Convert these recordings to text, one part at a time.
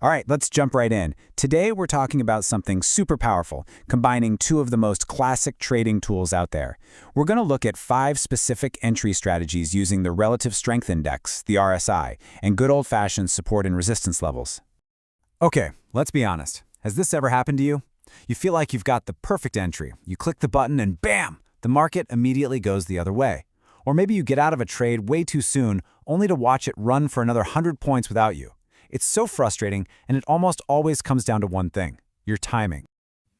All right, let's jump right in. Today, we're talking about something super powerful, combining two of the most classic trading tools out there. We're going to look at 5 specific entry strategies using the Relative Strength Index, the RSI, and good old-fashioned support and resistance levels. Okay, let's be honest. Has this ever happened to you? You feel like you've got the perfect entry. You click the button and bam! The market immediately goes the other way. Or maybe you get out of a trade way too soon, only to watch it run for another 100 points without you. It's so frustrating, and it almost always comes down to one thing: your timing.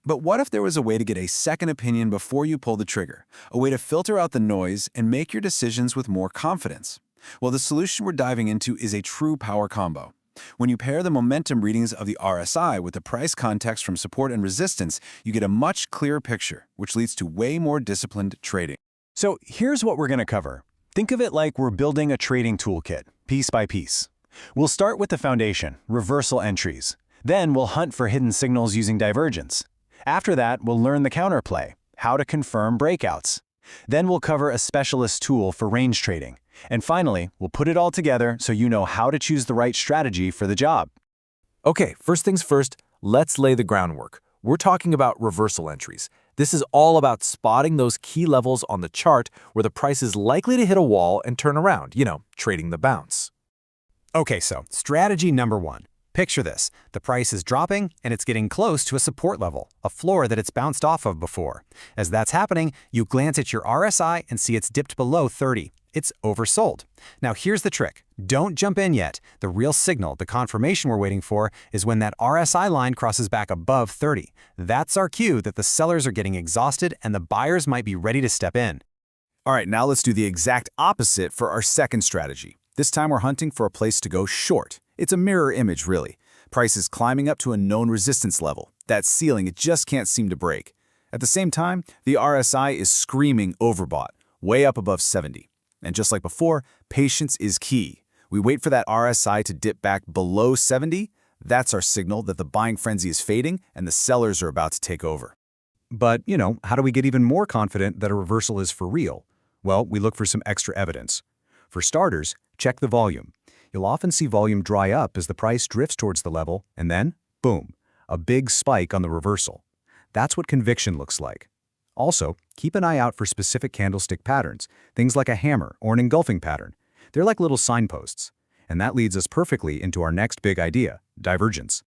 But what if there was a way to get a second opinion before you pull the trigger? A way to filter out the noise and make your decisions with more confidence? Well, the solution we're diving into is a true power combo. When you pair the momentum readings of the RSI with the price context from support and resistance, you get a much clearer picture, which leads to way more disciplined trading. So here's what we're going to cover. Think of it like we're building a trading toolkit, piece by piece. We'll start with the foundation, reversal entries. Then we'll hunt for hidden signals using divergence. After that, we'll learn the counterplay, how to confirm breakouts. Then we'll cover a specialist tool for range trading. And finally, we'll put it all together so you know how to choose the right strategy for the job. Okay, first things first, let's lay the groundwork. We're talking about reversal entries. This is all about spotting those key levels on the chart where the price is likely to hit a wall and turn around, trading the bounce. Okay, so strategy number 1. Picture this. The price is dropping and it's getting close to a support level, a floor that it's bounced off of before. As that's happening, you glance at your RSI and see it's dipped below 30. It's oversold. Now here's the trick. Don't jump in yet. The real signal, the confirmation we're waiting for, is when that RSI line crosses back above 30. That's our cue that the sellers are getting exhausted and the buyers might be ready to step in. All right, now let's do the exact opposite for our second strategy. This time we're hunting for a place to go short. It's a mirror image, really. Price is climbing up to a known resistance level. That ceiling it just can't seem to break. At the same time, the RSI is screaming overbought, way up above 70. And just like before, patience is key. We wait for that RSI to dip back below 70. That's our signal that the buying frenzy is fading and the sellers are about to take over. But, how do we get even more confident that a reversal is for real? Well, we look for some extra evidence. For starters, check the volume. You'll often see volume dry up as the price drifts towards the level, and then, boom, a big spike on the reversal. That's what conviction looks like. Also, keep an eye out for specific candlestick patterns, things like a hammer or an engulfing pattern. They're like little signposts. And that leads us perfectly into our next big idea, divergence.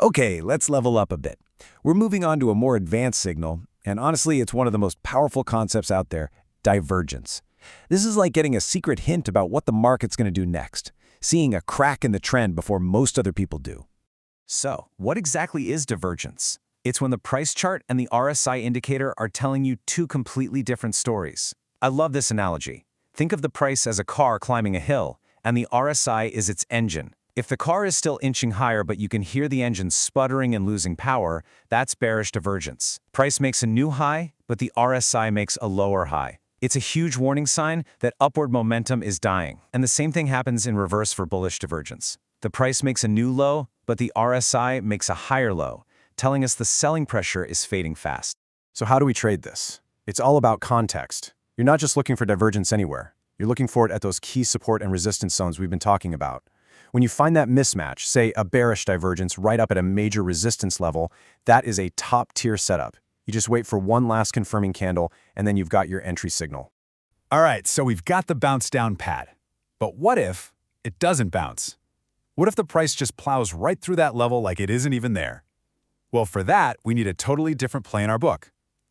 Okay, let's level up a bit. We're moving on to a more advanced signal, and honestly, it's one of the most powerful concepts out there, divergence. This is like getting a secret hint about what the market's going to do next, seeing a crack in the trend before most other people do. So, what exactly is divergence? It's when the price chart and the RSI indicator are telling you two completely different stories. I love this analogy. Think of the price as a car climbing a hill, and the RSI is its engine. If the car is still inching higher but you can hear the engine sputtering and losing power, that's bearish divergence. Price makes a new high, but the RSI makes a lower high. It's a huge warning sign that upward momentum is dying. And the same thing happens in reverse for bullish divergence. The price makes a new low, but the RSI makes a higher low, telling us the selling pressure is fading fast. So how do we trade this? It's all about context. You're not just looking for divergence anywhere. You're looking for it at those key support and resistance zones we've been talking about. When you find that mismatch, say a bearish divergence right up at a major resistance level, that is a top-tier setup. You just wait for one last confirming candle, and then you've got your entry signal. All right, so we've got the bounce down pat. But what if it doesn't bounce? What if the price just plows right through that level like it isn't even there? Well, for that, we need a totally different play in our book,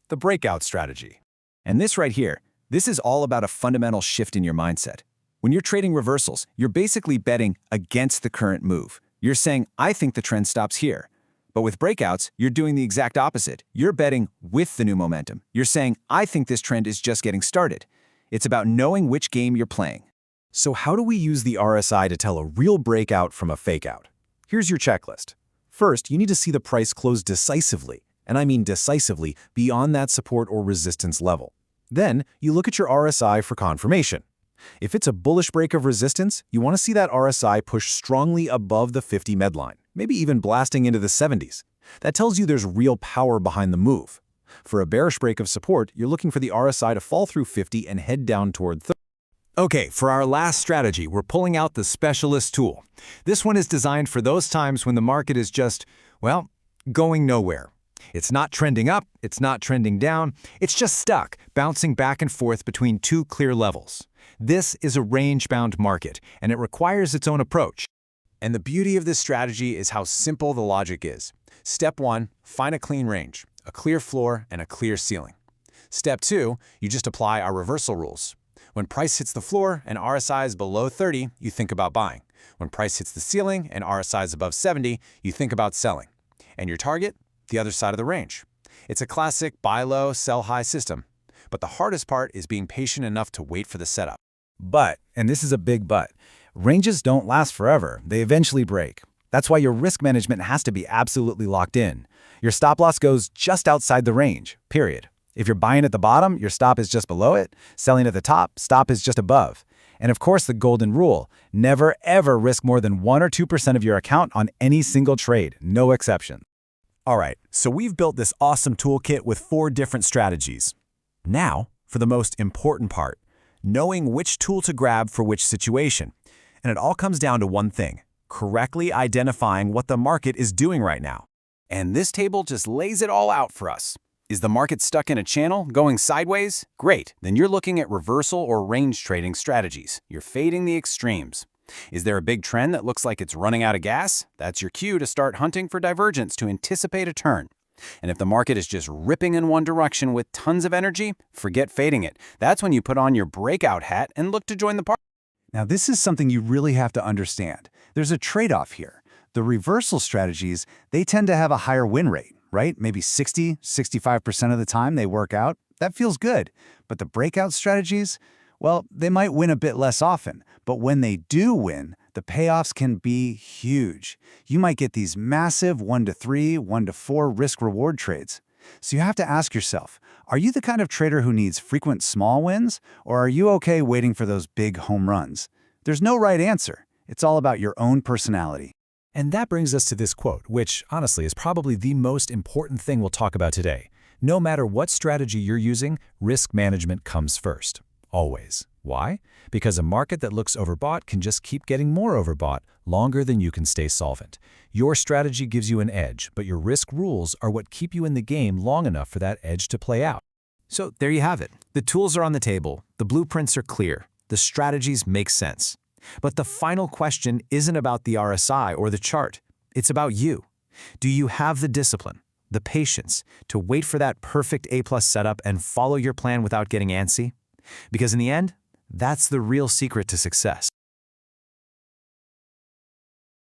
the breakout strategy. And this right here, this is all about a fundamental shift in your mindset. When you're trading reversals, you're basically betting against the current move. You're saying, I think the trend stops here. But with breakouts, you're doing the exact opposite. You're betting with the new momentum. You're saying, I think this trend is just getting started. It's about knowing which game you're playing. So how do we use the RSI to tell a real breakout from a fakeout? Here's your checklist. First, you need to see the price close decisively, and I mean decisively, beyond that support or resistance level. Then, you look at your RSI for confirmation. If it's a bullish break of resistance, you want to see that RSI push strongly above the 50 medline, maybe even blasting into the 70s. That tells you there's real power behind the move. For a bearish break of support, you're looking for the RSI to fall through 50 and head down toward 30. Okay, for our last strategy, we're pulling out the specialist tool. This one is designed for those times when the market is just, well, going nowhere. It's not trending up, it's not trending down, it's just stuck, bouncing back and forth between two clear levels. This is a range-bound market, and it requires its own approach. And the beauty of this strategy is how simple the logic is. Step 1, find a clean range, a clear floor, and a clear ceiling. Step 2, you just apply our reversal rules. When price hits the floor and RSI is below 30, you think about buying. When price hits the ceiling and RSI is above 70, you think about selling. And your target? The other side of the range. It's a classic buy low, sell high system. But the hardest part is being patient enough to wait for the setup. But, and this is a big but, ranges don't last forever. They eventually break. That's why your risk management has to be absolutely locked in. Your stop loss goes just outside the range, period. If you're buying at the bottom, your stop is just below it. Selling at the top, stop is just above. And of course, the golden rule, never ever risk more than 1 or 2% of your account on any single trade, no exception. All right, so we've built this awesome toolkit with 4 different strategies. Now, for the most important part, knowing which tool to grab for which situation. And it all comes down to one thing, correctly identifying what the market is doing right now. And this table just lays it all out for us. Is the market stuck in a channel, going sideways? Great, then you're looking at reversal or range trading strategies. You're fading the extremes. Is there a big trend that looks like it's running out of gas? That's your cue to start hunting for divergence to anticipate a turn. And if the market is just ripping in one direction with tons of energy, forget fading it. That's when you put on your breakout hat and look to join the party. Now, this is something you really have to understand. There's a trade-off here. The reversal strategies, they tend to have a higher win rate, right? Maybe 60–65% of the time they work out. That feels good. But the breakout strategies, well, they might win a bit less often. But when they do win, the payoffs can be huge. You might get these massive 1-3, 1-4 risk-reward trades. So you have to ask yourself, are you the kind of trader who needs frequent small wins, or are you okay waiting for those big home runs? There's no right answer. It's all about your own personality. And that brings us to this quote, which honestly is probably the most important thing we'll talk about today. No matter what strategy you're using, risk management comes first. Always. Why? Because a market that looks overbought can just keep getting more overbought longer than you can stay solvent. Your strategy gives you an edge, but your risk rules are what keep you in the game long enough for that edge to play out. So there you have it. The tools are on the table, the blueprints are clear, the strategies make sense. But the final question isn't about the RSI or the chart. It's about you. Do you have the discipline, the patience, to wait for that perfect A+ setup and follow your plan without getting antsy? Because in the end, that's the real secret to success.